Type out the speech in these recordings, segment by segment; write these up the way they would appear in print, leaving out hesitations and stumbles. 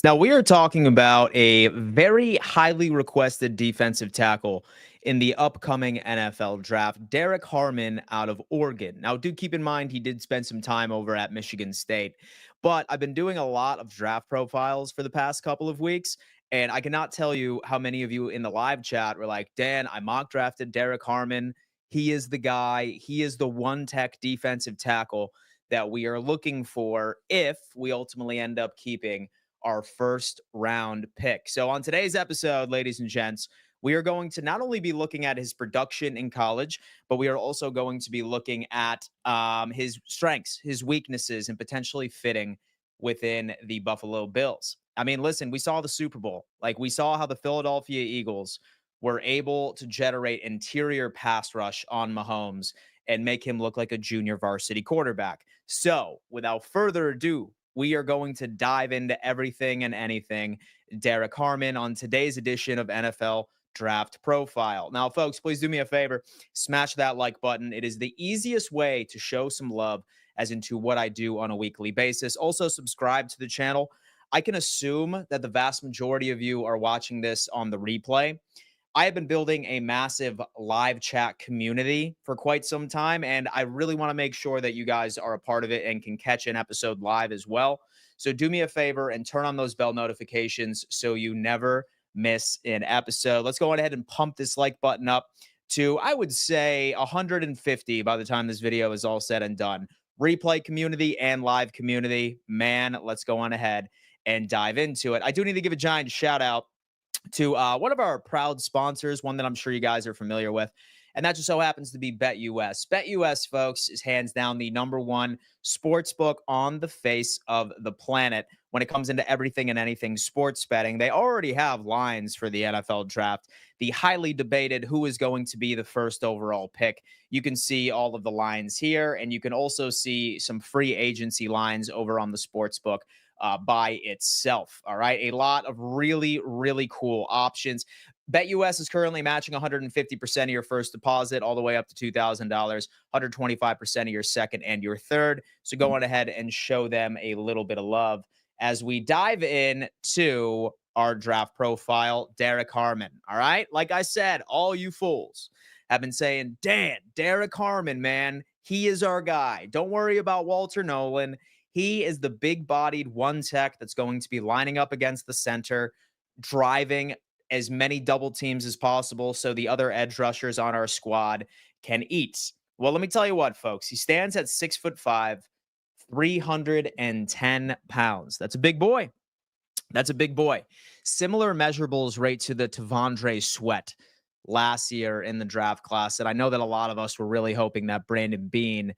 Now, we are talking about a very highly requested defensive tackle in the upcoming NFL draft, Derrick Harmon out of Oregon. Now, do keep in mind he did spend some time over at Michigan State, but I've been doing a lot of draft profiles for the past couple of weeks, and I cannot tell you how many of you in the live chat were like, Dan, I mock drafted Derrick Harmon. He is the guy, he is the one tech defensive tackle that we are looking for if we ultimately end up keeping our first round pick. So, on today's episode, ladies and gents, we are going to not only be looking at his production in college, but we are also going to be looking at his strengths, his weaknesses, and potentially fitting within the Buffalo Bills. I mean, listen, we saw the Super Bowl. Like, we saw how the Philadelphia Eagles were able to generate interior pass rush on Mahomes and make him look like a junior varsity quarterback. So, without further ado, we are going to dive into everything and anything Derrick Harmon on today's edition of NFL Draft Profile. Now, folks, please do me a favor, smash that like button. It is the easiest way to show some love as into what I do on a weekly basis. Also, subscribe to the channel. I can assume that the vast majority of you are watching this on the replay. I have been building a massive live chat community for quite some time, and I really want to make sure that you guys are a part of it and can catch an episode live as well. So do me a favor and turn on those bell notifications so you never miss an episode. Let's go ahead and pump this like button up to, I would say, 150 by the time this video is all said and done. Replay community and live community. Man, let's go on ahead and dive into it. I do need to give a giant shout out to one of our proud sponsors, one that I'm sure you guys are familiar with. And that just so happens to be BetUS. BetUS, folks, is hands down the number one sports book on the face of the planet when it comes into everything and anything sports betting. They already have lines for the NFL draft, the highly debated who is going to be the first overall pick. You can see all of the lines here, and you can also see some free agency lines over on the sports book by itself. All right. A lot of really, really cool options. BetUS is currently matching 150% of your first deposit all the way up to $2,000, 125% of your second and your third. So go on ahead and show them a little bit of love as we dive in to our draft profile, Derrick Harmon. All right. Like I said, all you fools have been saying, Dan, Derrick Harmon, man, he is our guy. Don't worry about Walter Nolan. He is the big-bodied one tech that's going to be lining up against the center, driving as many double teams as possible so the other edge rushers on our squad can eat. Well, let me tell you what, folks. He stands at 6'5", 310 pounds. That's a big boy. That's a big boy. Similar measurables right to the Tavondre Sweat last year in the draft class. And I know that a lot of us were really hoping that Brandon Beane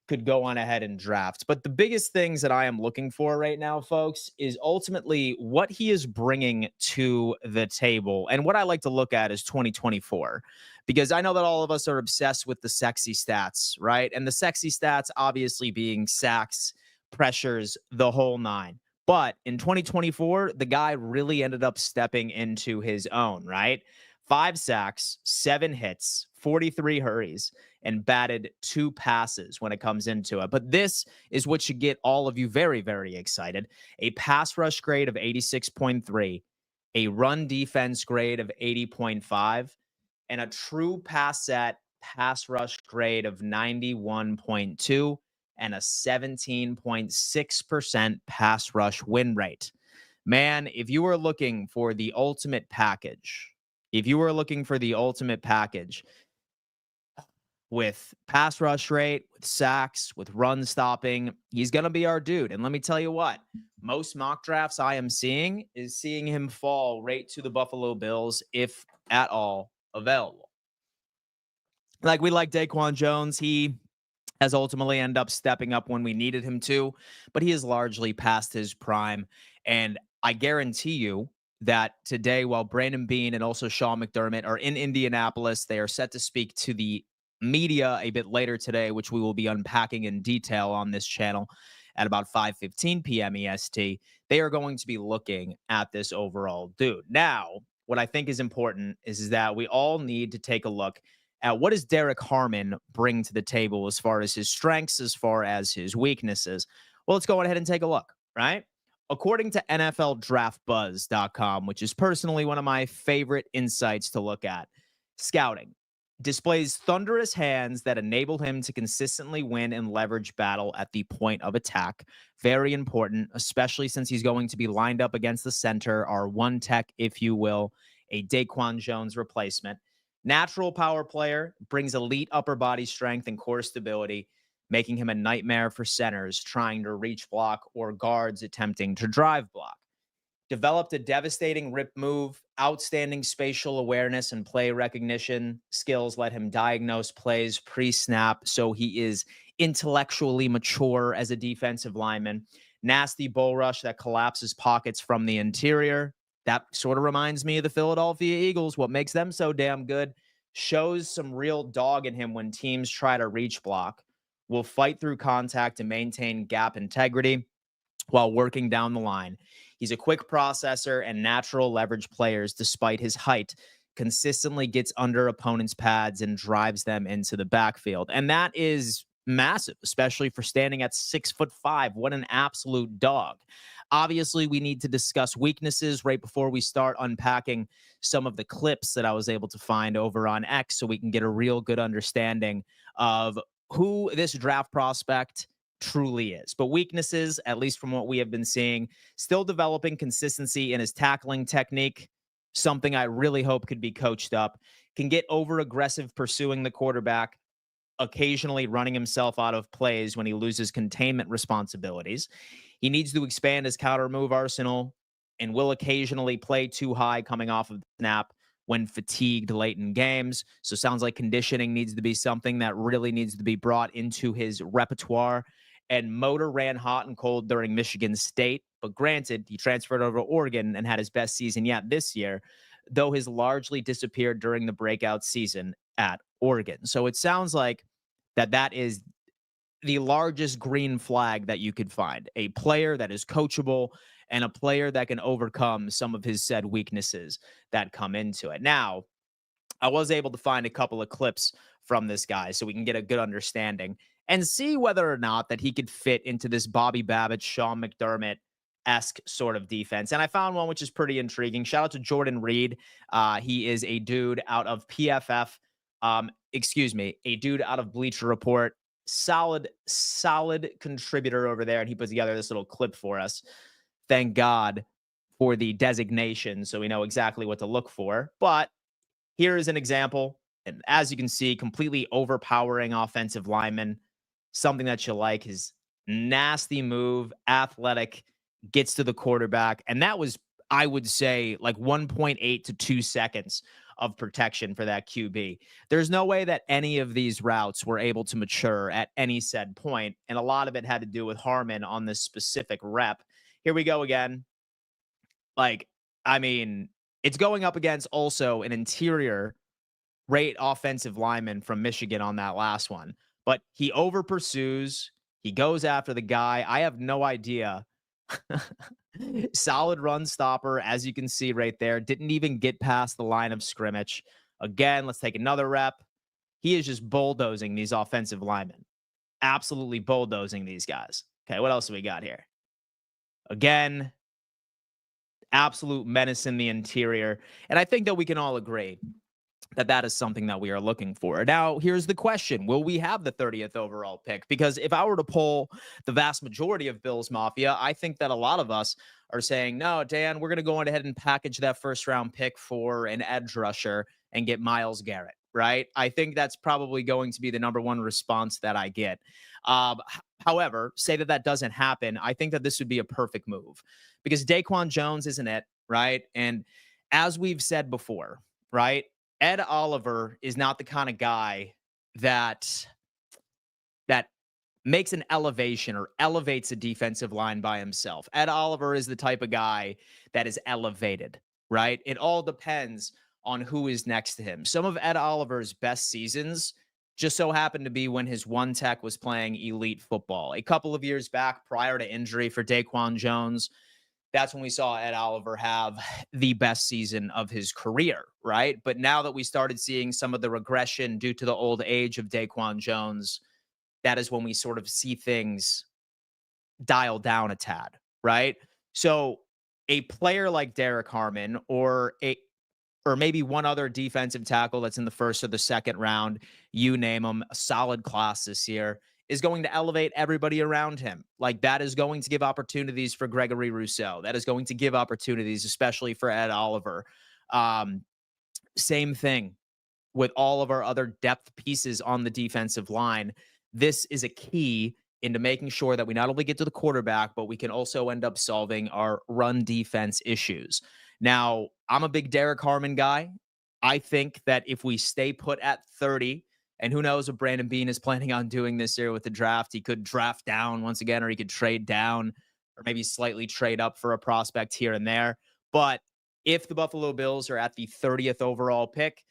could go on ahead and draft. But the biggest things that I am looking for right now, folks, is ultimately what he is bringing to the table. And what I like to look at is 2024, because I know that all of us are obsessed with the sexy stats, right? And the sexy stats obviously being sacks, pressures, the whole nine. But in 2024, the guy really ended up stepping into his own, right? 5 sacks, 7 hits, 43 hurries, and batted 2 passes when it comes into it. But this is what should get all of you very, very excited. A pass rush grade of 86.3, a run defense grade of 80.5, and a true pass set pass rush grade of 91.2, and a 17.6% pass rush win rate. Man, if you were looking for the ultimate package, with pass rush rate, with sacks, with run stopping, he's going to be our dude. And let me tell you what, most mock drafts I am seeing is seeing him fall right to the Buffalo Bills, if at all available. Like, we like Daquan Jones. He has ultimately ended up stepping up when we needed him to, but he is largely past his prime. And I guarantee you that today, while Brandon Beane and also Sean McDermott are in Indianapolis, they are set to speak to the media a bit later today, which we will be unpacking in detail on this channel at about 5:15 p.m. EST. They are going to be looking at this overall dude. Now, what I think is important is that we all need to take a look at what does Derrick Harmon bring to the table as far as his strengths, as far as his weaknesses. Well, let's go ahead and take a look, right? According to NFLDraftBuzz.com, which is personally one of my favorite insights to look at, scouting displays thunderous hands that enable him to consistently win and leverage battle at the point of attack. Very important, especially since he's going to be lined up against the center, our one tech, if you will, a Daquan Jones replacement. Natural power player, brings elite upper body strength and core stability, making him a nightmare for centers trying to reach block or guards attempting to drive block. Developed a devastating rip move, outstanding spatial awareness and play recognition skills let him diagnose plays pre-snap, so he is intellectually mature as a defensive lineman. Nasty bull rush that collapses pockets from the interior. That sort of reminds me of the Philadelphia Eagles. What makes them so damn good shows some real dog in him when teams try to reach block. Will fight through contact to maintain gap integrity while working down the line. He's a quick processor and natural leverage players despite his height. Consistently gets under opponents' pads and drives them into the backfield. And that is massive, especially for standing at 6'5". What an absolute dog. Obviously, we need to discuss weaknesses right before we start unpacking some of the clips that I was able to find over on X so we can get a real good understanding of who this draft prospect truly is. But weaknesses, at least from what we have been seeing, still developing consistency in his tackling technique, something I really hope could be coached up. Can get over aggressive pursuing the quarterback, occasionally running himself out of plays when he loses containment responsibilities. He needs to expand his counter move arsenal and will occasionally play too high coming off of the snap when fatigued late in games. So sounds like conditioning needs to be something that really needs to be brought into his repertoire. And motor ran hot and cold during Michigan State. But granted, he transferred over to Oregon and had his best season yet this year, though his largely disappeared during the breakout season at Oregon. So it sounds like that is the largest green flag that you could find. A player that is coachable and a player that can overcome some of his said weaknesses that come into it. Now, I was able to find a couple of clips from this guy so we can get a good understanding and see whether or not that he could fit into this Bobby Babbitt, Sean McDermott-esque sort of defense. And I found one which is pretty intriguing. Shout out to Jordan Reed. He is a dude out of PFF. A dude out of Bleacher Report. Solid contributor over there. And he put together this little clip for us. Thank God for the designation so we know exactly what to look for. But here is an example. And as you can see, completely overpowering offensive lineman. Something that you like. His nasty move, athletic, gets to the quarterback. And that was, I would say, like 1.8 to 2 seconds of protection for that QB. There's no way that any of these routes were able to mature at any said point. And a lot of it had to do with Harmon on this specific rep. Here we go again. It's going up against also an interior rate offensive lineman from Michigan on that last one. But he over pursues. He goes after the guy. I have no idea. Solid run stopper, as you can see right there. Didn't even get past the line of scrimmage. Again, let's take another rep. He is just bulldozing these offensive linemen. Absolutely bulldozing these guys. Okay, what else do we got here? Again, absolute menace in the interior. And I think that we can all agree that is something that we are looking for. Now, here's the question. Will we have the 30th overall pick? Because if I were to poll the vast majority of Bills Mafia, I think that a lot of us are saying, no, Dan, we're going to go ahead and package that first round pick for an edge rusher and get Myles Garrett, right? I think that's probably going to be the number one response that I get. However, say that doesn't happen. I think that this would be a perfect move because Daquan Jones isn't it, right? And as we've said before, right? Ed Oliver is not the kind of guy that makes an elevation or elevates a defensive line by himself. Ed Oliver is the type of guy that is elevated, right? It all depends on who is next to him. Some of Ed Oliver's best seasons just so happened to be when his one tech was playing elite football. A couple of years back prior to injury for Daquan Jones, that's when we saw Ed Oliver have the best season of his career, right? But now that we started seeing some of the regression due to the old age of Daquan Jones, that is when we sort of see things dial down a tad, right? So a player like Derrick Harmon or maybe one other defensive tackle that's in the first or the second round, you name them, a solid class this year, is going to elevate everybody around him. Like that is going to give opportunities for Gregory Rousseau. That is going to give opportunities, especially for Ed Oliver. Um, Same thing with all of our other depth pieces on the defensive line. This is a key into making sure that we not only get to the quarterback, but we can also end up solving our run defense issues. Now, I'm a big Derrick Harmon guy. I think that if we stay put at 30, and who knows what Brandon Beane is planning on doing this year with the draft, he could draft down once again, or he could trade down, or maybe slightly trade up for a prospect here and there. But if the Buffalo Bills are at the 30th overall pick,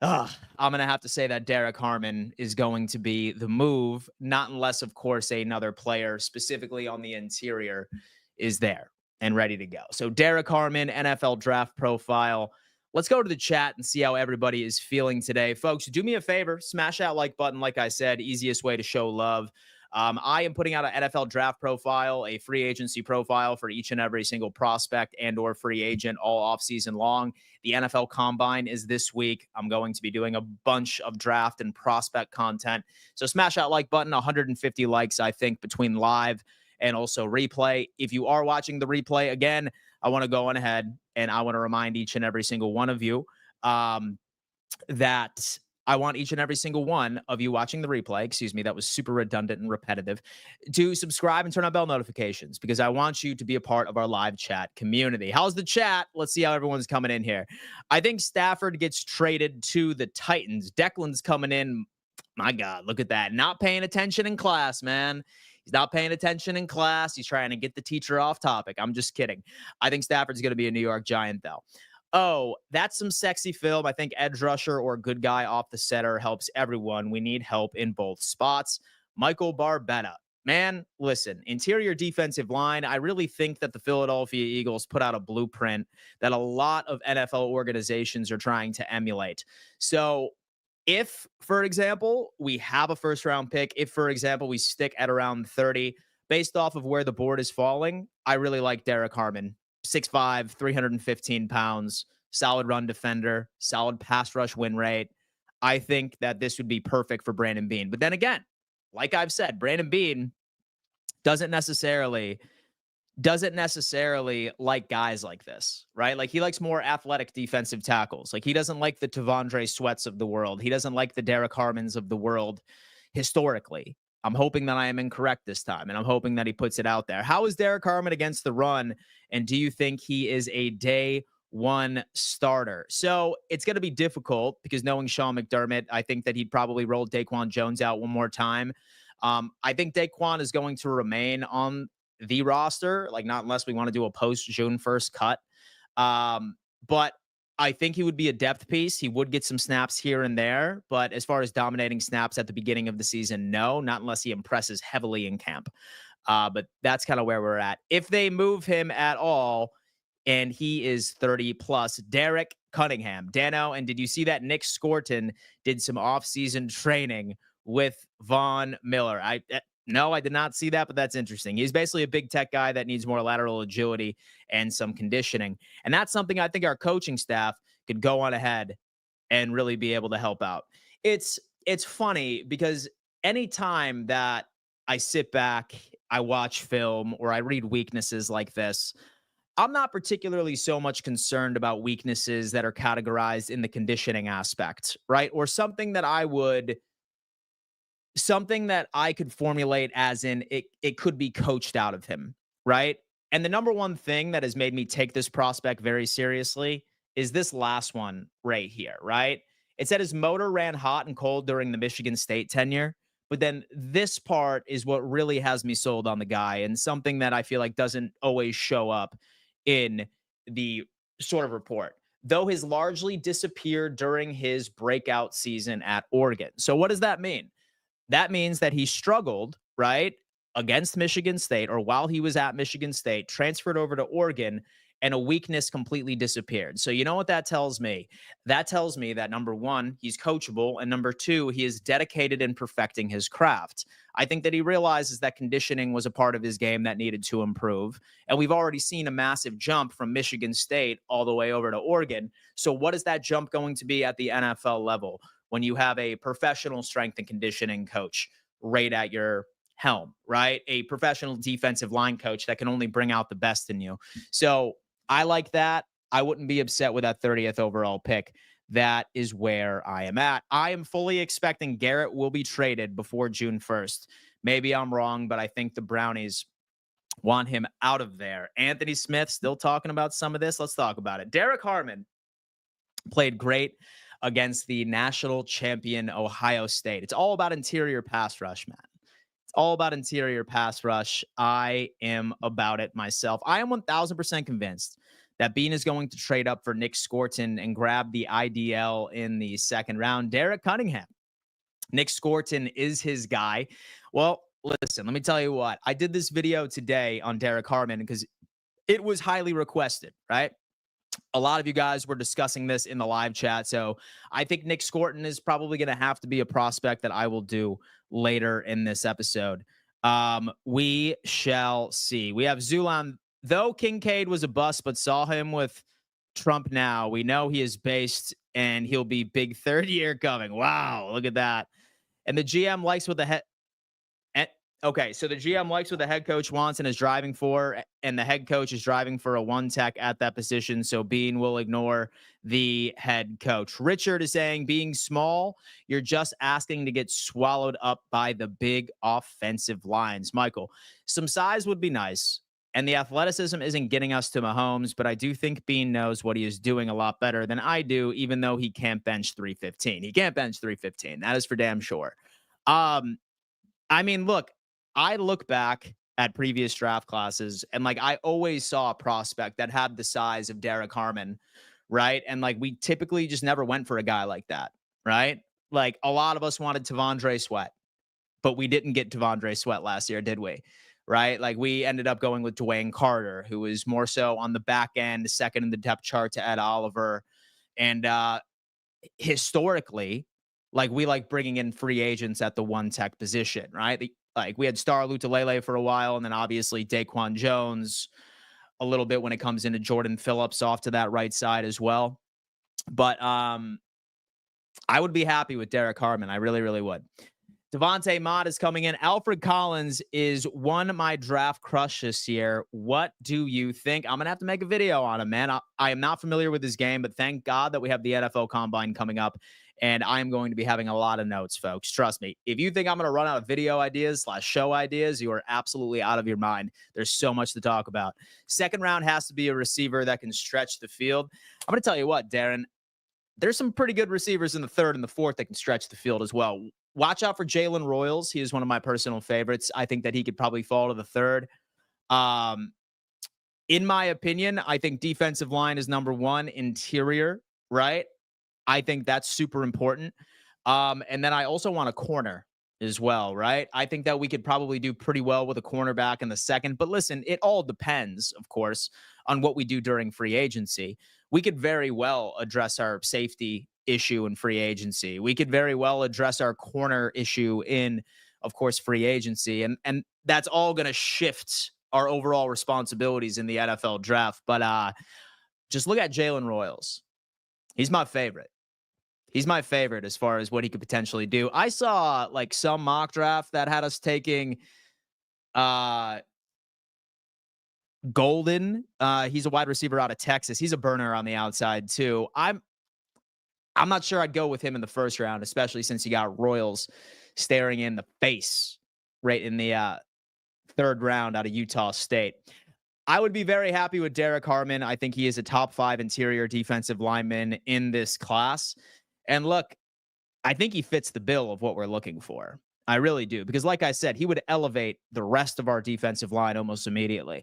I'm going to have to say that Derrick Harmon is going to be the move, not unless, of course, another player, specifically on the interior, is there and ready to go. So, Derrick Harmon, NFL draft profile. Let's go to the chat and see how everybody is feeling today. Folks, do me a favor, smash that like button. Like I said, easiest way to show love. I am putting out an NFL draft profile, a free agency profile for each and every single prospect and or free agent all offseason long. The NFL Combine is this week. I'm going to be doing a bunch of draft and prospect content. So smash that like button, 150 likes, I think, between live and also replay. If you are watching the replay, again, I want to go on ahead and I want to remind each and every single one of you that I want each and every single one of you watching the replay, excuse me, that was super redundant and repetitive, to subscribe and turn on bell notifications because I want you to be a part of our live chat community. How's the chat? Let's see how everyone's coming in here. I think Stafford gets traded to the Titans. Declan's coming in. My God, look at that. Not paying attention in class, man. He's not paying attention in class. He's trying to get the teacher off topic. I'm just kidding. I think Stafford's going to be a New York Giant, though. Oh, that's some sexy film. I think edge rusher or good guy off the center helps everyone. We need help in both spots. Michael Barbetta. Man, listen, interior defensive line. I really think that the Philadelphia Eagles put out a blueprint that a lot of NFL organizations are trying to emulate. So if, for example, we have a first round pick, if, for example, we stick at around 30, based off of where the board is falling, I really like Derrick Harmon. 6'5", 315 pounds, solid run defender, solid pass rush win rate. I think that this would be perfect for Brandon Beane. But then again, like I've said, Brandon Beane doesn't necessarily like guys like this, right? Like he likes more athletic defensive tackles. Like he doesn't like the Tavondre Sweats of the world. He doesn't like the Derrick Harmons of the world historically. I'm hoping that I am incorrect this time, and I'm hoping that he puts it out there. How is Derrick Harmon against the run, and do you think he is a day one starter? So it's going to be difficult because knowing Sean McDermott, I think that he'd probably roll Daquan Jones out one more time. I think Daquan is going to remain on the roster, like not unless we want to do a post June 1st cut. But I think he would be a depth piece. He would get some snaps here and there, but as far as dominating snaps at the beginning of the season, no, not unless he impresses heavily in camp. But that's kind of where we're at. If they move him at all, and he is 30 plus, Derek Cunningham. Dano, and did you see that Nick Scorton did some offseason training with Von Miller? No, I did not see that, but that's interesting. He's basically a big tech guy that needs more lateral agility and some conditioning. And that's something I think our coaching staff could go on ahead and really be able to help out. It's funny because anytime that I sit back, I watch film or I read weaknesses like this, I'm not particularly so much concerned about weaknesses that are categorized in the conditioning aspect, right? Or something that I could formulate as in it could be coached out of him, right? And the number one thing that has made me take this prospect very seriously is this last one right here, right? It said his motor ran hot and cold during the Michigan State tenure, but then this part is what really has me sold on the guy and something that I feel like doesn't always show up in the sort of report, though has largely disappeared during his breakout season at Oregon. So what does that mean? That means that he struggled, right, against Michigan State or while he was at Michigan State, transferred over to Oregon, and a weakness completely disappeared. So you know what that tells me? That tells me that number one, he's coachable, and number two, he is dedicated in perfecting his craft. I think that he realizes that conditioning was a part of his game that needed to improve. And we've already seen a massive jump from Michigan State all the way over to Oregon. So what is that jump going to be at the NFL level when you have a professional strength and conditioning coach right at your helm, right? A professional defensive line coach that can only bring out the best in you. So I like that. I wouldn't be upset with that 30th overall pick. That is where I am at. I am fully expecting Garrett will be traded before June 1st. Maybe I'm wrong, but I think the Brownies want him out of there. Anthony Smith still talking about some of this. Let's talk about it. Derrick Harmon played great against the national champion Ohio State. It's all about interior pass rush, man. It's all about interior pass rush. I am about it myself. I am 1000% convinced that Bean is going to trade up for Nick Scorton and grab the IDL in the second round. Derek Cunningham. Nick Scorton is his guy. Well, listen, let me tell you what. I did this video today on Derrick Harmon because it was highly requested, right? A lot of you guys were discussing this in the live chat. So I think Nick Scorton is probably going to have to be a prospect that I will do later in this episode. We shall see. We have Zulon. Though Kincaid was a bust, but saw him with Trump now, we know he is based and he'll be big third year coming. Wow, look at that. And the GM likes what the head. Okay, so the GM likes what the head coach wants and is driving for, and the head coach is driving for a one tech at that position. So Bean will ignore the head coach. Richard is saying, being small, you're just asking to get swallowed up by the big offensive lines. Michael, some size would be nice. And the athleticism isn't getting us to Mahomes, but I do think Bean knows what he is doing a lot better than I do, even though he can't bench 315. He can't bench 315. That is for damn sure. I mean, look, I look back at previous draft classes and like I always saw a prospect that had the size of Derrick Harmon, right? And like we typically just never went for a guy like that, right? Like a lot of us wanted Tavondre Sweat, but we didn't get Tavondre Sweat last year, did we? Right? Like we ended up going with Dwayne Carter, who is more so on the back end, second in the depth chart to Ed Oliver. And historically, like we like bringing in free agents at the one tech position, right? Like we had Star Lutulele for a while, and then obviously Daquan Jones a little bit when it comes into Jordan Phillips off to that right side as well. But I would be happy with Derrick Harmon. I really, really would. Devontae Mott is coming in. Alfred Collins is one of my draft crush this year. What do you think? I'm going to have to make a video on him, man. I am not familiar with his game, but thank God that we have the NFL Combine coming up, and I am going to be having a lot of notes, folks. Trust me. If you think I'm going to run out of video ideas / show ideas, you are absolutely out of your mind. There's so much to talk about. Second round has to be a receiver that can stretch the field. I'm going to tell you what, Darren, there's some pretty good receivers in the third and the fourth that can stretch the field as well. Watch out for Jalen Royals. He is one of my personal favorites. I think that he could probably fall to the third. In my opinion, I think defensive line is number one. Interior, right? I think that's super important. And then I also want a corner as well, right? I think that we could probably do pretty well with a cornerback in the second. But listen, it all depends, of course, on what we do during free agency. We could very well address our safety issue in free agency. We could very well address our corner issue in, of course, free agency. And that's all going to shift our overall responsibilities in the NFL draft. But just look at Jalen Royals. He's my favorite. He's my favorite as far as what he could potentially do. I saw like some mock draft that had us taking Golden. He's a wide receiver out of Texas. He's a burner on the outside too. I'm not sure I'd go with him in the first round, especially since you got Royals staring in the face right in the third round out of Utah State. I would be very happy with Derrick Harmon. I think he is a top 5 interior defensive lineman in this class. And look, I think he fits the bill of what we're looking for. I really do. Because like I said, he would elevate the rest of our defensive line almost immediately.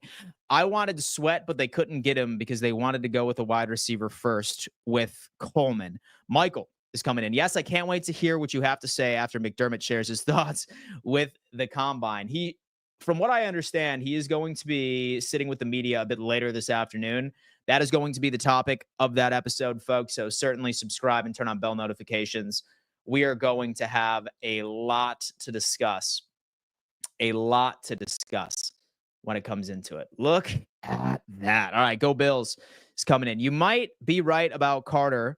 I wanted Sweat, but they couldn't get him because they wanted to go with a wide receiver first with Coleman. Michael is coming in. Yes, I can't wait to hear what you have to say after McDermott shares his thoughts with the Combine. from what I understand, he is going to be sitting with the media a bit later this afternoon. That is going to be the topic of that episode, folks. So certainly subscribe and turn on bell notifications. We are going to have a lot to discuss. A lot to discuss when it comes into it. Look at that. All right, go Bills is coming in. You might be right about Carter.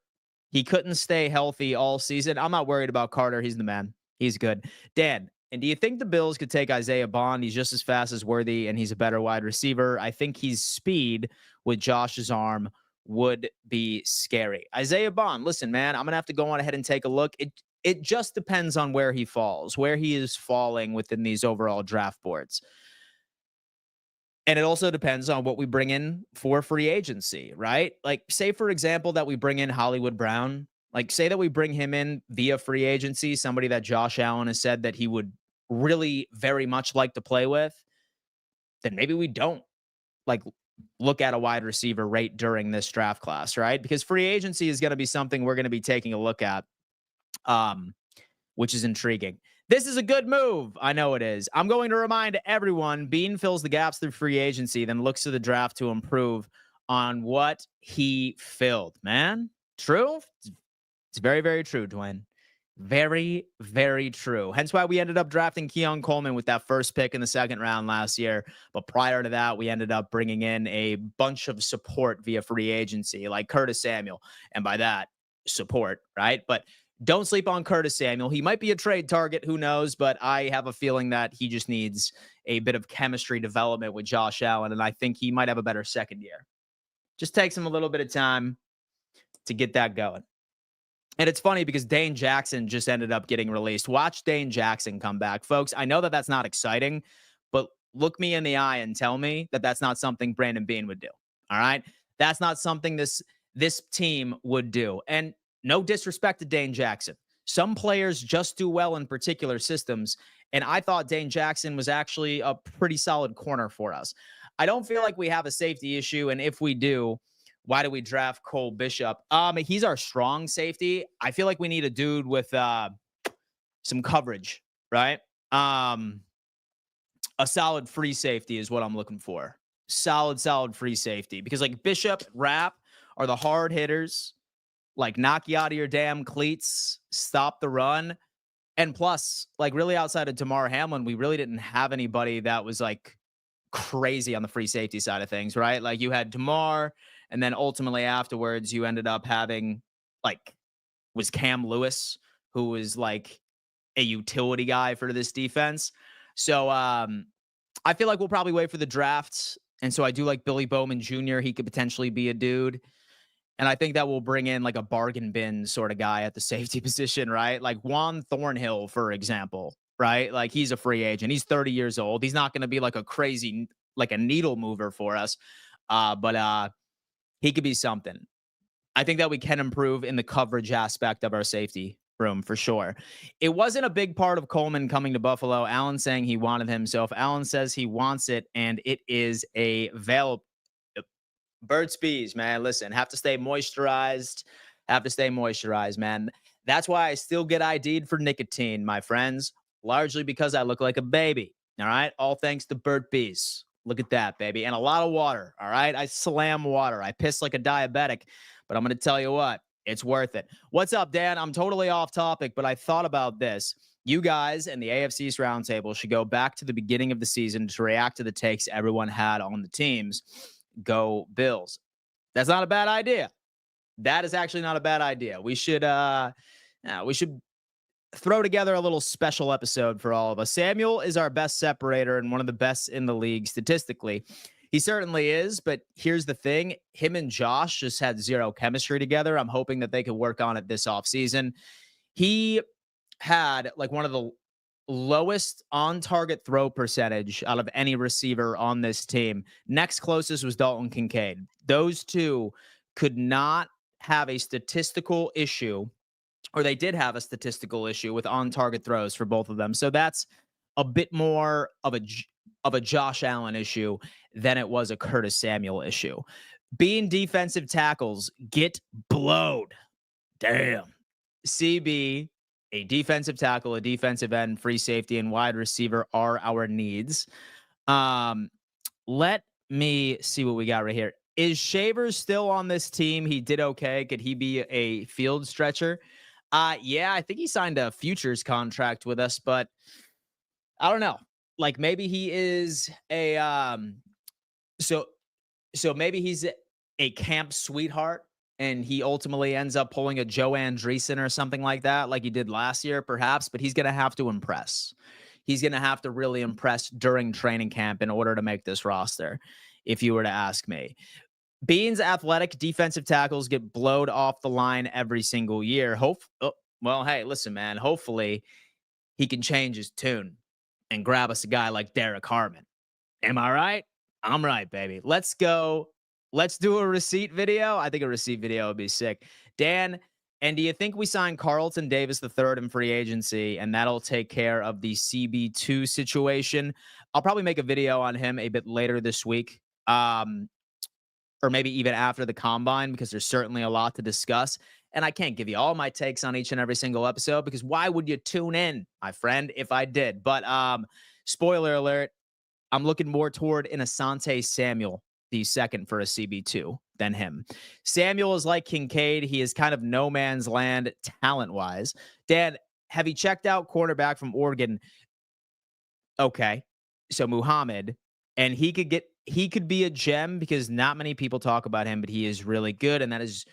He couldn't stay healthy all season. I'm not worried about Carter. He's the man. He's good. Dan, and do you think the Bills could take Isaiah Bond? He's just as fast as Worthy, and he's a better wide receiver. I think he's speed with Josh's arm would be scary. Isaiah Bond, listen, man, I'm going to have to go on ahead and take a look. It just depends on where he falls, where he is falling within these overall draft boards. And it also depends on what we bring in for free agency, right? Like, say, for example, that we bring in Hollywood Brown. Like, say that we bring him in via free agency, somebody that Josh Allen has said that he would really very much like to play with. Then maybe we don't, like, look at a wide receiver right during this draft class, right? Because free agency is going to be something we're going to be taking a look at, which is intriguing. This is a good move. I know it is. I'm going to remind everyone, Bean fills the gaps through free agency, then looks to the draft to improve on what he filled. Man, true? It's very, very true, Dwayne. Very, very true. Hence why we ended up drafting Keon Coleman with that first pick in the second round last year. But prior to that, we ended up bringing in a bunch of support via free agency, like Curtis Samuel. And by that, support, right? But don't sleep on Curtis Samuel. He might be a trade target. Who knows? But I have a feeling that he just needs a bit of chemistry development with Josh Allen. And I think he might have a better second year. Just takes him a little bit of time to get that going. And it's funny because Dane Jackson just ended up getting released. Watch Dane Jackson come back. Folks, I know that that's not exciting, but look me in the eye and tell me that that's not something Brandon Beane would do. All right? That's not something this team would do. And no disrespect to Dane Jackson. Some players just do well in particular systems, and I thought Dane Jackson was actually a pretty solid corner for us. I don't feel like we have a safety issue, and if we do, why do we draft Cole Bishop? He's our strong safety. I feel like we need a dude with some coverage, right? A solid free safety is what I'm looking for. Solid free safety. Because like Bishop, Rapp are the hard hitters. Like, knock you out of your damn cleats, stop the run. And plus, like, really outside of Damar Hamlin, we really didn't have anybody that was, like, crazy on the free safety side of things, right? Like, you had Damar, and then ultimately afterwards, you ended up having, like, was Cam Lewis, who was, like, a utility guy for this defense. So, I feel like we'll probably wait for the draft. And so I do like Billy Bowman Jr. He could potentially be a dude. And I think that will bring in like a bargain bin sort of guy at the safety position, right? Like Juan Thornhill, for example, right? Like he's a free agent. He's 30 years old. He's not going to be like a crazy, like a needle mover for us. But he could be something. I think that we can improve in the coverage aspect of our safety room for sure. It wasn't a big part of Coleman coming to Buffalo. Allen saying he wanted him. So if Allen says he wants it and it is a Burt's Bees, man. Listen, have to stay moisturized. Man. That's why I still get ID'd for nicotine, my friends. Largely because I look like a baby. All right. All thanks to Burt Bees. Look at that, baby. And a lot of water. All right. I slam water. I piss like a diabetic. But I'm going to tell you what, it's worth it. What's up, Dan? I'm totally off topic, but I thought about this. You guys and the AFC East Roundtable should go back to the beginning of the season to react to the takes everyone had on the teams. Go Bills. That's not a bad idea. That is actually not a bad idea. We should throw together a little special episode for all of us. Samuel is our best separator and one of the best in the league statistically. He certainly is, but here's the thing. Him and Josh just had zero chemistry together. I'm hoping that they could work on it this offseason. He had like one of the lowest on-target throw percentage out of any receiver on this team. Next closest was Dalton Kincaid. Those two could not have a statistical issue, or they did have a statistical issue with on-target throws for both of them. So that's a bit more of a Josh Allen issue than it was a Curtis Samuel issue. Being defensive tackles get blowed. Damn. CB, a defensive tackle, a defensive end, free safety, and wide receiver are our needs. Um, let me see what we got right here. Is Shavers still on this team? He did okay. Could he be a field stretcher? Yeah, I think he signed a futures contract with us, but I don't know. Like maybe he is a so so maybe he's a camp sweetheart and he ultimately ends up pulling a Joe Andreessen or something like that, like he did last year, perhaps, but he's going to have to impress. He's going to have to really impress during training camp in order to make this roster, if you were to ask me. Bean's athletic defensive tackles get blowed off the line every single year. Well, hey, listen, man. Hopefully he can change his tune and grab us a guy like Derrick Harmon. Am I right? I'm right, baby. Let's go. Let's do a receipt video. I think a receipt video would be sick. Dan, and do you think we sign Carlton Davis III in free agency and that'll take care of the CB2 situation? I'll probably make a video on him a bit later this week. Or maybe even after the combine, because there's certainly a lot to discuss. And I can't give you all my takes on each and every single episode because why would you tune in, my friend, if I did? But spoiler alert, I'm looking more toward an Asante Samuel, the second for a CB2 than him. Samuel is like Kincaid. He is kind of no man's land talent-wise. Dan, have you checked out cornerback from Oregon? Okay. So Muhammad, and he could be a gem because not many people talk about him, but he is really good, and that is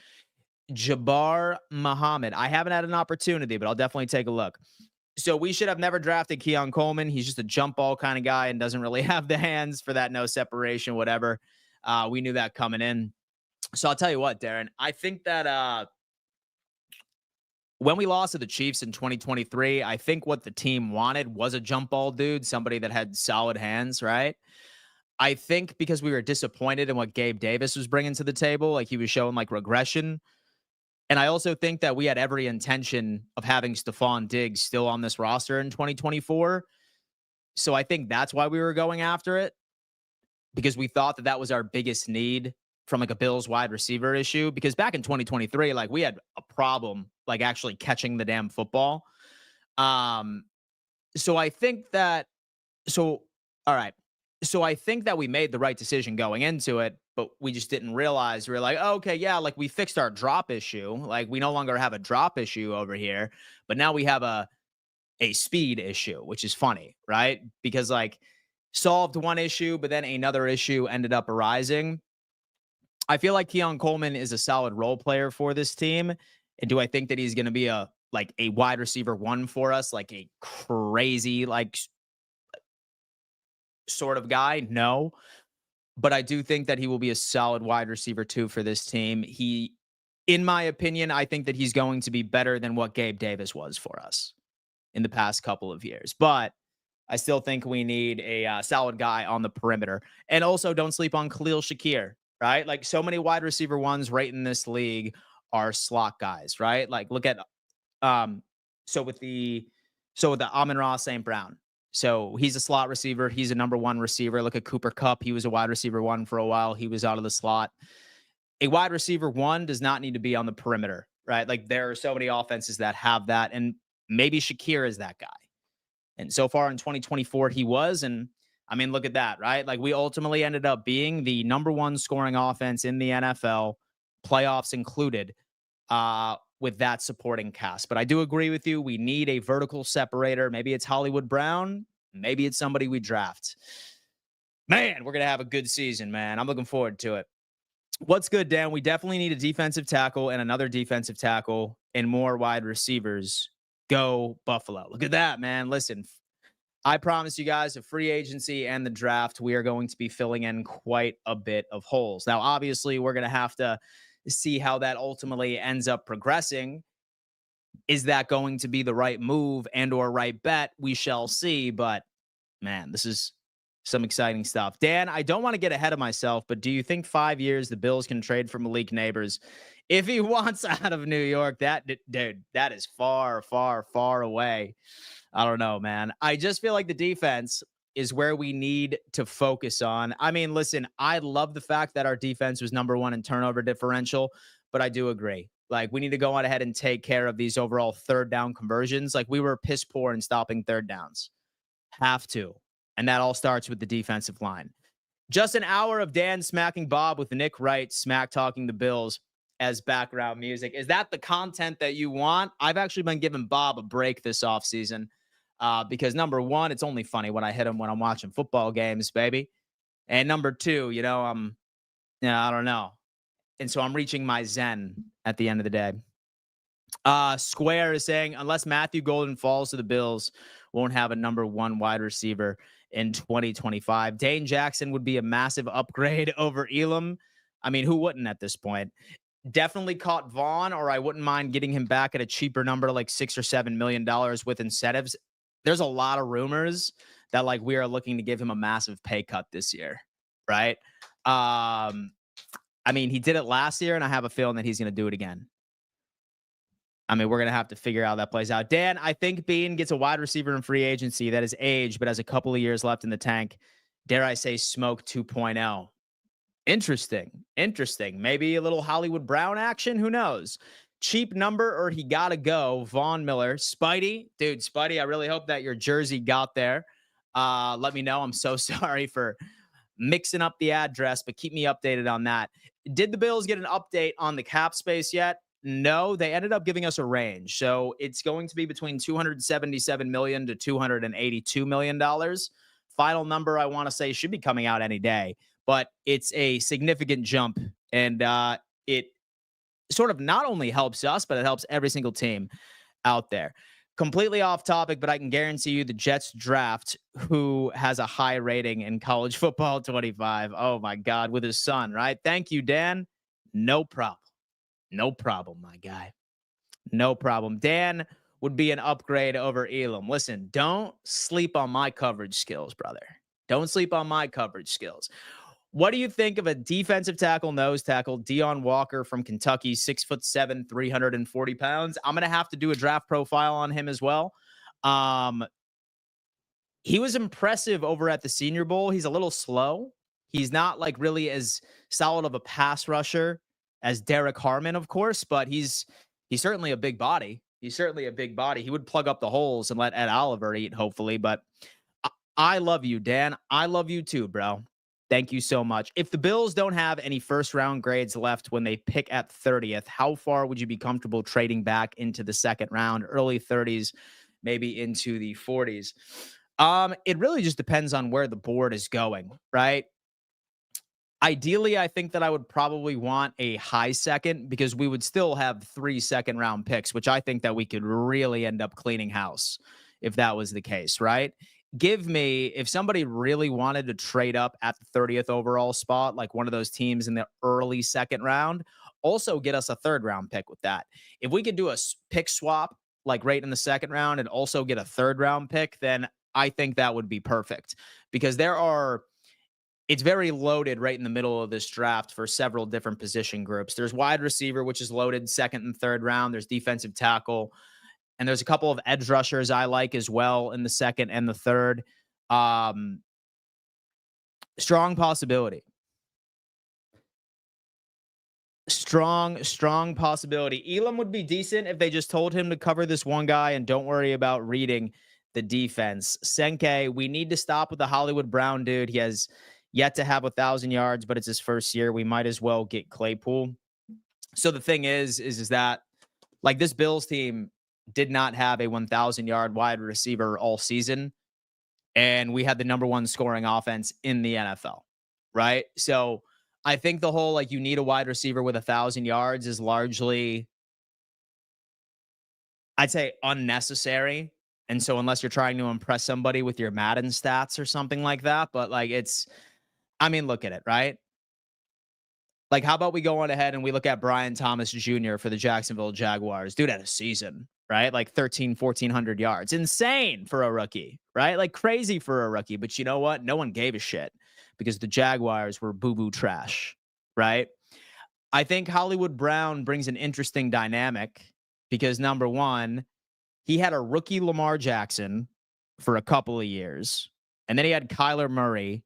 Jabbar Muhammad. I haven't had an opportunity, but I'll definitely take a look. So we should have never drafted Keon Coleman. He's just a jump ball kind of guy and doesn't really have the hands for that no separation, whatever. We knew that coming in. So I'll tell you what, Darren, I think that when we lost to the Chiefs in 2023, I think what the team wanted was a jump ball dude, somebody that had solid hands, right? I think because we were disappointed in what Gabe Davis was bringing to the table, like he was showing like regression. And I also think that we had every intention of having Stephon Diggs still on this roster in 2024. So I think that's why we were going after it, because we thought that that was our biggest need from like a Bills wide receiver issue. Because back in 2023, like we had a problem like actually catching the damn football. Um, so I think that so all right. So I think that we made the right decision going into it, but we just didn't realize. We were like, oh, okay, yeah, like we fixed our drop issue. Like we no longer have a drop issue over here, but now we have a speed issue, which is funny, right? Because like solved one issue, but then another issue ended up arising. I feel like Keon Coleman is a solid role player for this team. And do I think that he's going to be a like a wide receiver one for us, like a crazy like sort of guy? No. But I do think that he will be a solid wide receiver too for this team. He, in my opinion, I think that he's going to be better than what Gabe Davis was for us in the past couple of years. But I still think we need a solid guy on the perimeter. And also, don't sleep on Khalil Shakir, right? Like so many wide receiver ones right in this league are slot guys, right? Like look at um so with the Amon-Ra St. Brown. So he's a slot receiver. He's a number one receiver. Look at Cooper Kupp. He was a wide receiver one for a while. He was out of the slot. A wide receiver one does not need to be on the perimeter, right? Like there are so many offenses that have that. And maybe Shakir is that guy. And so far in 2024, he was. And I mean, look at that, right? Like we ultimately ended up being the number one scoring offense in the NFL, playoffs included, with that supporting cast. But I do agree with you. We need a vertical separator. Maybe it's Hollywood Brown. Maybe it's somebody we draft. Man, we're going to have a good season, man. I'm looking forward to it. What's good, Dan? We definitely need a defensive tackle and another defensive tackle and more wide receivers. Go Buffalo. Look at that, man. Listen, I promise you guys, a free agency and the draft, we are going to be filling in quite a bit of holes. Now, obviously, we're going to have to see how that ultimately ends up progressing. Is that going to be the right move and or right bet? We shall see. But man, this is some exciting stuff. Dan, I don't want to get ahead of myself, but do you think 5 years the Bills can trade for Malik Neighbors if he wants out of New York? That dude, that is far, far, far away. I don't know, man. I just feel like the defense is where we need to focus on. I mean, listen, I love the fact that our defense was number one in turnover differential, but I do agree. Like, we need to go on ahead and take care of these overall third down conversions. Like, we were piss poor in stopping third downs. Have to. And that all starts with the defensive line. Just an hour of Dan smacking Bob with Nick Wright smack talking the Bills as background music. Is that the content that you want? I've actually been giving Bob a break this offseason because number one, it's only funny when I hit him when I'm watching football games, baby. And number two, I don't know. And so I'm reaching my zen at the end of the day. Square is saying, unless Matthew Golden falls to the Bills, won't have a number one wide receiver in 2025. Dane Jackson would be a massive upgrade over Elam. I mean, who wouldn't at this point? Definitely caught Vaughn, or I wouldn't mind getting him back at a cheaper number, like $6 or $7 million with incentives. There's a lot of rumors that like we are looking to give him a massive pay cut this year, right? I mean, he did it last year, and I have a feeling that he's going to do it again. I mean, we're going to have to figure out how that plays out. Dan, I think Bean gets a wide receiver in free agency that is age, but has a couple of years left in the tank. Dare I say Smoke 2.0. Interesting. Maybe a little Hollywood Brown action. Who knows? Cheap number or he got to go. Vaughn Miller. Spidey. Dude, Spidey, I really hope that your jersey got there. Let me know. I'm so sorry for mixing up the address, but keep me updated on that. Did the Bills get an update on the cap space yet? No, they ended up giving us a range. So it's going to be between $277 million to $282 million. Final number, I want to say, should be coming out any day, but it's a significant jump. And it sort of not only helps us, but it helps every single team out there. Completely off topic, but I can guarantee you the Jets draft who has a high rating in college football 25. Oh, my God, with his son, right? Thank you, Dan. No problem. No problem, my guy. No problem. Dan would be an upgrade over Elam. Listen, don't sleep on my coverage skills, brother. Don't sleep on my coverage skills. What do you think of a defensive tackle, nose tackle, Deion Walker from Kentucky, 6'7", 340 pounds? I'm going to have to do a draft profile on him as well. He was impressive over at the Senior Bowl. He's a little slow. He's not like really as solid of a pass rusher as Derrick Harmon, of course, but he's certainly a big body. He's certainly a big body. He would plug up the holes and let Ed Oliver eat, hopefully. But I love you, Dan. I love you too, bro. Thank you so much. If the Bills don't have any first-round grades left when they pick at 30th, how far would you be comfortable trading back into the second round, early 30s, maybe into the 40s? It really just depends on where the board is going, right? Ideally, I think that I would probably want a high second because we would still have 3 second-round picks, which I think that we could really end up cleaning house if that was the case, right? Give me, if somebody really wanted to trade up at the 30th overall spot, like one of those teams in the early second round, also get us a third-round pick with that. If we could do a pick swap, like right in the second round, and also get a third-round pick, then I think that would be perfect because it's very loaded right in the middle of this draft for several different position groups. There's wide receiver, which is loaded second and third round. There's defensive tackle. And there's a couple of edge rushers I like as well in the second and the third. Strong possibility. Strong possibility. Elam would be decent if they just told him to cover this one guy and don't worry about reading the defense. Senke, we need to stop with the Hollywood Brown dude. He has yet to have 1,000 yards, but it's his first year. We might as well get Claypool. So the thing is that like this Bills team did not have a 1,000-yard wide receiver all season, and we had the number one scoring offense in the NFL, right? So I think the whole like you need a wide receiver with 1,000 yards is largely, I'd say, unnecessary. And so unless you're trying to impress somebody with your Madden stats or something like that, but like look at it, right? Like, how about we go on ahead and we look at Brian Thomas Jr. for the Jacksonville Jaguars? Dude had a season, right? Like 1,400 yards. Insane for a rookie, right? Like crazy for a rookie. But you know what? No one gave a shit because the Jaguars were boo-boo trash, right? I think Hollywood Brown brings an interesting dynamic because, number one, he had a rookie Lamar Jackson for a couple of years. And then he had Kyler Murray.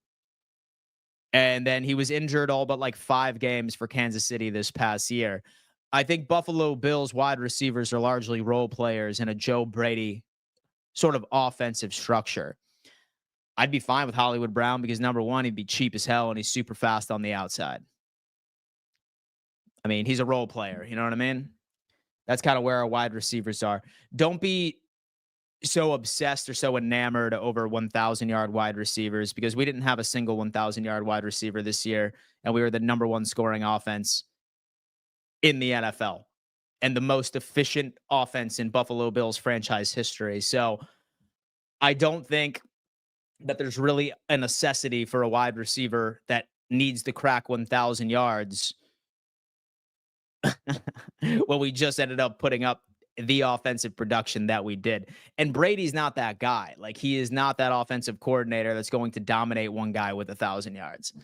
And then he was injured all but like 5 games for Kansas City this past year. I think Buffalo Bills wide receivers are largely role players in a Joe Brady sort of offensive structure. I'd be fine with Hollywood Brown because number one, he'd be cheap as hell and he's super fast on the outside. I mean, he's a role player. You know what I mean? That's kind of where our wide receivers are. Don't be so obsessed or so enamored over 1,000-yard wide receivers because we didn't have a single 1,000-yard wide receiver this year, and we were the number one scoring offense in the NFL and the most efficient offense in Buffalo Bills franchise history. So I don't think that there's really a necessity for a wide receiver that needs to crack 1,000 yards. Well, we just ended up putting up the offensive production that we did. And Brady's not that guy. Like, he is not that offensive coordinator that's going to dominate one guy with 1,000 yards.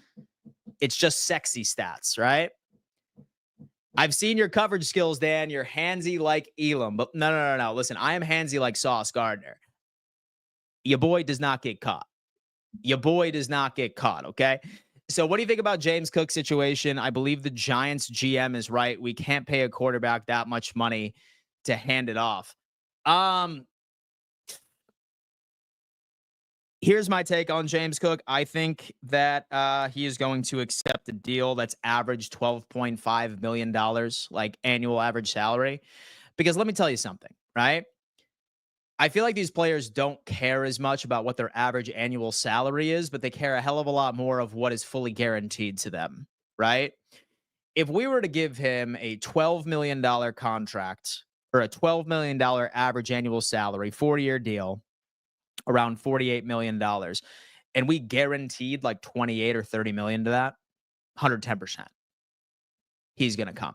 It's just sexy stats, right? I've seen your coverage skills, Dan. You're handsy like Elam. But no. Listen, I am handsy like Sauce Gardner. Your boy does not get caught. Okay? So what do you think about James Cook's situation? I believe the Giants GM is right. We can't pay a quarterback that much money to hand it off. Here's my take on James Cook. I think that he is going to accept a deal that's average $12.5 million, like annual average salary. Because let me tell you something, right? I feel like these players don't care as much about what their average annual salary is, but they care a hell of a lot more of what is fully guaranteed to them, right? If we were to give him a $12 million contract or a $12 million average annual salary, 4-year deal, around $48 million, and we guaranteed like 28 or 30 million to that, 110%, he's going to come.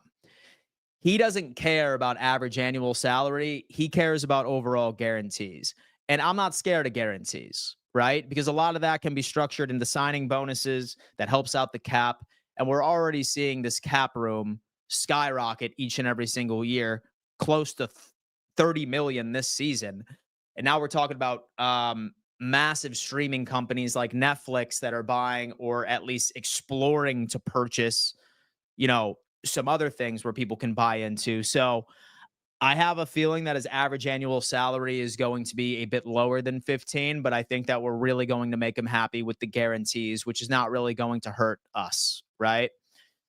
He doesn't care about average annual salary. He cares about overall guarantees. And I'm not scared of guarantees, right? Because a lot of that can be structured into signing bonuses that helps out the cap. And we're already seeing this cap room skyrocket each and every single year, close to 30 million this season. And now we're talking about massive streaming companies like Netflix that are buying or at least exploring to purchase, some other things where people can buy into. So I have a feeling that his average annual salary is going to be a bit lower than 15, but I think that we're really going to make him happy with the guarantees, which is not really going to hurt us, right?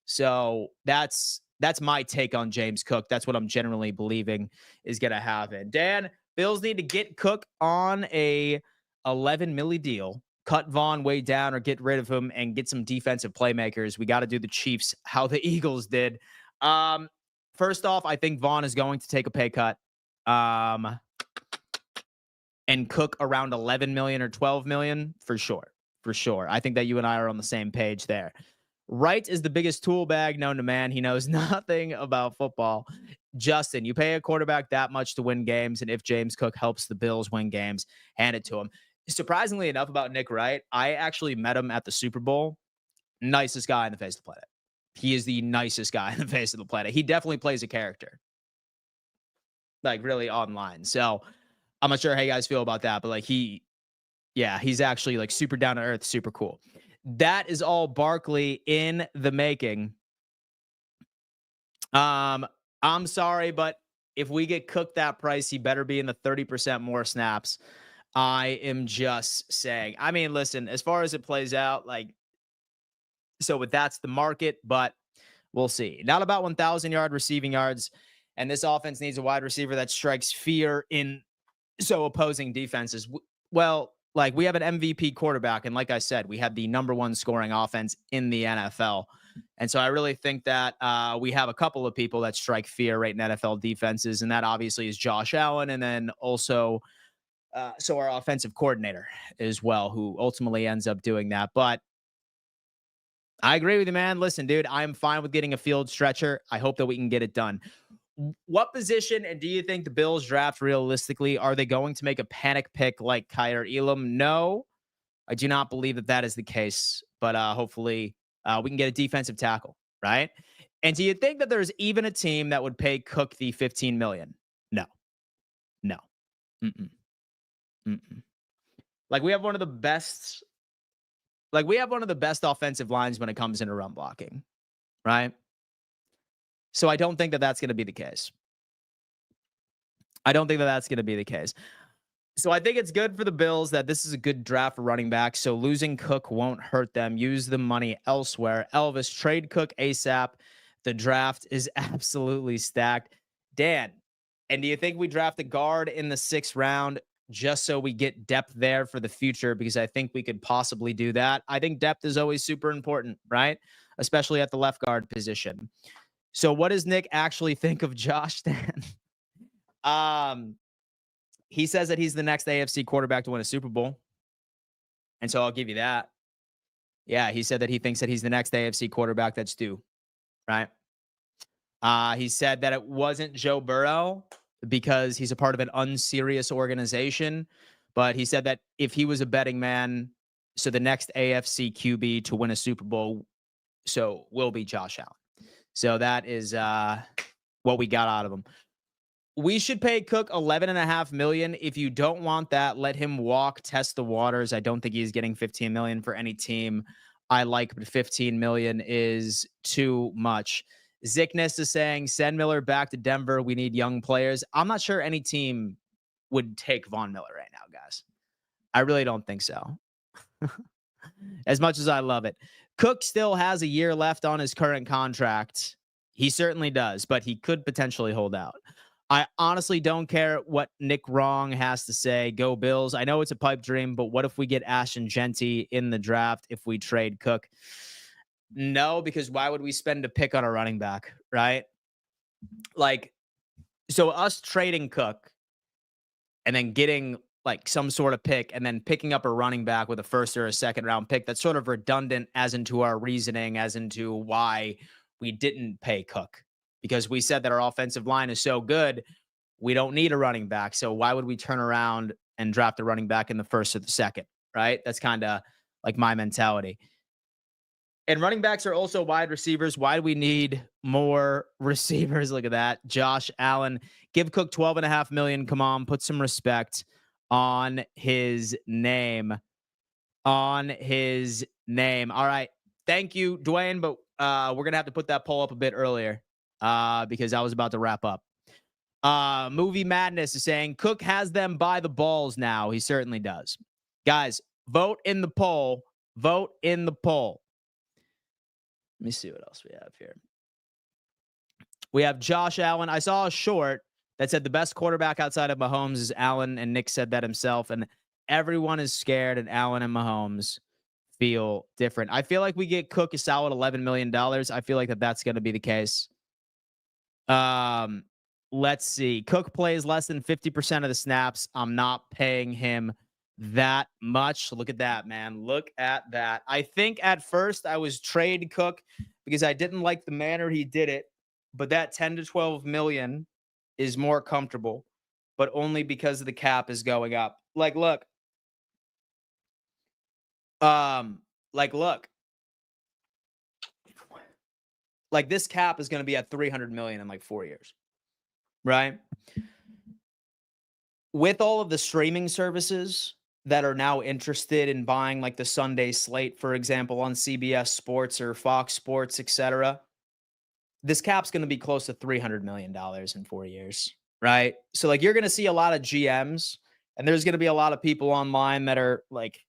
So that's my take on James Cook. That's what I'm generally believing is going to happen. Dan, Bills need to get Cook on a 11 milli deal, cut Vaughn way down or get rid of him and get some defensive playmakers. We got to do the Chiefs how the Eagles did. First off, I think Vaughn is going to take a pay cut and Cook around 11 million or 12 million for sure. For sure. I think that you and I are on the same page there. Wright is the biggest tool bag known to man. He knows nothing about football. Justin, you pay a quarterback that much to win games, and if James Cook helps the Bills win games, hand it to him. Surprisingly enough about Nick Wright, I actually met him at the Super Bowl. Nicest guy on the face of the planet. He is the nicest guy on the face of the planet. He definitely plays a character, like really online. So I'm not sure how you guys feel about that, but like he's actually like super down to earth, super cool. That is all Barkley in the making. I'm sorry, but if we get Cooked that price, he better be in the 30% more snaps. I am just saying. I mean, listen, as far as it plays out, that's the market, but we'll see. Not about 1,000-yard receiving yards, and this offense needs a wide receiver that strikes fear in opposing defenses. Well, we have an MVP quarterback, and like I said, we have the number one scoring offense in the NFL. And so I really think that we have a couple of people that strike fear right in NFL defenses, and that obviously is Josh Allen, and then also our offensive coordinator as well, who ultimately ends up doing that. But I agree with you, man. Listen, dude, I'm fine with getting a field stretcher. I hope that we can get it done. What position, and do you think the Bills draft realistically, are they going to make a panic pick like Kyer Elam? No, I do not believe that is the case, but hopefully we can get a defensive tackle, right? And do you think that there's even a team that would pay Cook the $15 million? No. Mm-mm. We have one of the best offensive lines when it comes into run blocking, right? So I don't think that that's going to be the case. So I think it's good for the Bills that this is a good draft for running back. So losing Cook won't hurt them. Use the money elsewhere. Elvis, trade Cook ASAP. The draft is absolutely stacked. Dan, and do you think we draft a guard in the 6th round just so we get depth there for the future? Because I think we could possibly do that. I think depth is always super important, right? Especially at the left guard position. So what does Nick actually think of Josh Dan? um, he says that he's the next AFC quarterback to win a Super Bowl. And so I'll give you that. Yeah, he said that he thinks that he's the next AFC quarterback that's due, right? He said that it wasn't Joe Burrow because he's a part of an unserious organization. But he said that if he was a betting man, so the next AFC QB to win a Super Bowl, so will be Josh Allen. So that is what we got out of him. We should pay Cook $11.5 million. If you don't want that, let him walk, test the waters. I don't think he's getting $15 million for any team I like, but $15 million is too much. Zickness is saying, send Miller back to Denver. We need young players. I'm not sure any team would take Von Miller right now, guys. I really don't think so. As much as I love it. Cook still has a year left on his current contract. He certainly does, but he could potentially hold out. I honestly don't care what Nick Wrong has to say. Go Bills. I know it's a pipe dream, but what if we get Ashton Genty in the draft if we trade Cook? No, because why would we spend a pick on a running back, right? Like, so us trading Cook and then getting like some sort of pick and then picking up a running back with a 1st or a 2nd round pick, that's sort of redundant as into our reasoning, as into why we didn't pay Cook. Because we said that our offensive line is so good, we don't need a running back. So why would we turn around and draft a running back in the 1st or the 2nd, right? That's kind of like my mentality. And running backs are also wide receivers. Why do we need more receivers? Look at that. Josh Allen, give Cook $12.5 million. Come on, put some respect on his name. On his name. All right. Thank you, Dwayne. But we're going to have to put that poll up a bit earlier because I was about to wrap up. Movie Madness is saying Cook has them by the balls now. He certainly does. Guys, vote in the poll. Vote in the poll. Let me see what else we have here. We have Josh Allen. I saw a short that said the best quarterback outside of Mahomes is Allen, and Nick said that himself. And everyone is scared, and Allen and Mahomes feel different. I feel like we get Cook a solid $11 million. I feel like that's going to be the case. Let's see. Cook plays less than 50% of the snaps. I'm not paying him that much. Look at that, man. Look at that. I think at first I was trade Cook because I didn't like the manner he did it, but that 10 to 12 million is more comfortable, but only because the cap is going up. Like, look. Look. Like this cap is going to be at 300 million in like 4 years. Right? With all of the streaming services that are now interested in buying like the Sunday slate, for example, on CBS Sports or Fox Sports, etc., this cap's going to be close to $300 million in 4 years, right? So like you're going to see a lot of GMs and there's going to be a lot of people online that are like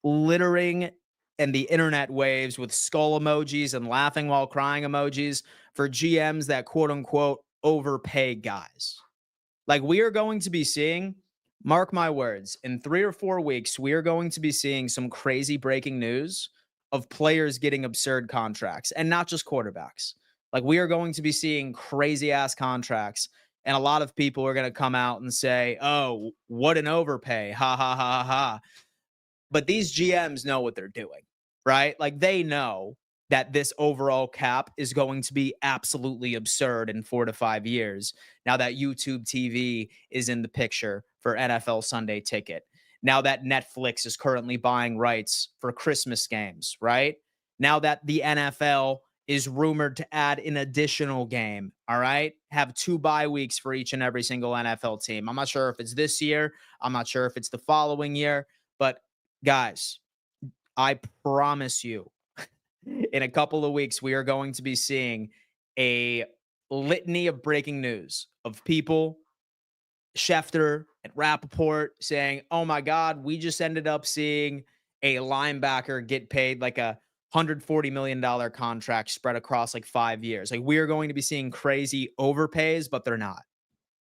littering and the internet waves with skull emojis and laughing while crying emojis for GMs that quote unquote overpay guys. Like we are going to be seeing, mark my words, in 3 or 4 weeks, we are going to be seeing some crazy breaking news of players getting absurd contracts and not just quarterbacks. Like we are going to be seeing crazy ass contracts and a lot of people are going to come out and say, oh, what an overpay. Ha ha ha ha. But these GMs know what they're doing, right? Like they know that this overall cap is going to be absolutely absurd in 4 to 5 years. Now that YouTube TV is in the picture for NFL Sunday Ticket. Now that Netflix is currently buying rights for Christmas games, right? Now that the NFL is rumored to add an additional game, all right? Have 2 bye weeks for each and every single NFL team. I'm not sure if it's this year. I'm not sure if it's the following year. But guys, I promise you, in a couple of weeks, we are going to be seeing a litany of breaking news of people Schefter and Rappaport saying, oh my God, we just ended up seeing a linebacker get paid like a $140 million contract spread across like 5 years. Like we are going to be seeing crazy overpays, but they're not.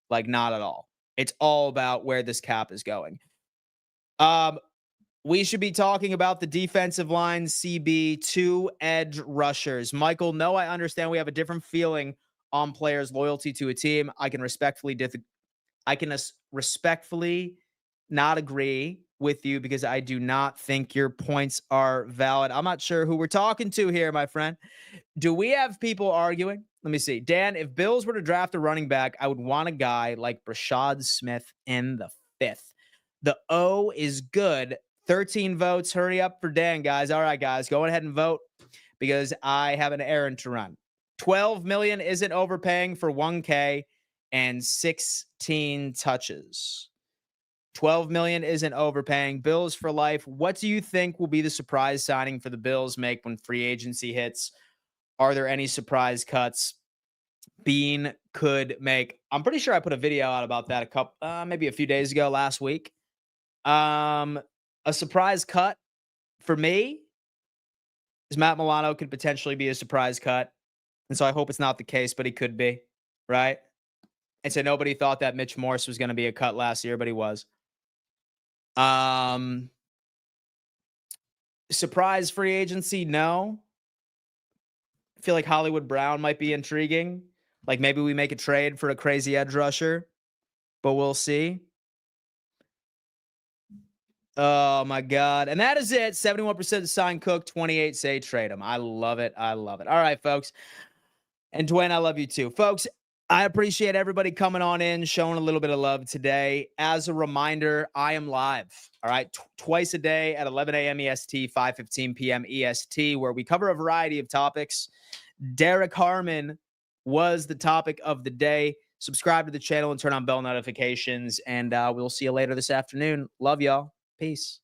Like not at all. It's all about where this cap is going. Um, we should be talking about the defensive line, CB, 2 edge rushers. Michael, no, I understand we have a different feeling on players' loyalty to a team. I can respectfully not agree with you because I do not think your points are valid. I'm not sure who we're talking to here, my friend. Do we have people arguing? Let me see. Dan, if Bills were to draft a running back, I would want a guy like Brashad Smith in the 5th. The O is good. 13 votes. Hurry up for Dan, guys. All right, guys, go ahead and vote because I have an errand to run. 12 million isn't overpaying for 1K and 16 touches. 12 million isn't overpaying. Bills for life. What do you think will be the surprise signing for the Bills make when free agency hits? Are there any surprise cuts Bean could make? I'm pretty sure I put a video out about that maybe a few days ago, last week. A surprise cut for me is Matt Milano could potentially be a surprise cut. And so I hope it's not the case, but he could be, right? And so nobody thought that Mitch Morse was going to be a cut last year, but he was. Surprise free agency? No. I feel like Hollywood Brown might be intriguing. Like maybe we make a trade for a crazy edge rusher, but we'll see. Oh my God. And that is it. 71% sign Cook, 28 say trade him. I love it. I love it. All right, folks. And Dwayne, I love you too. Folks, I appreciate everybody coming on in, showing a little bit of love today. As a reminder, I am live, all right, twice a day at 11 a.m. EST, 5:15 p.m. EST, where we cover a variety of topics. Derrick Harmon was the topic of the day. Subscribe to the channel and turn on bell notifications, and we'll see you later this afternoon. Love y'all. Peace.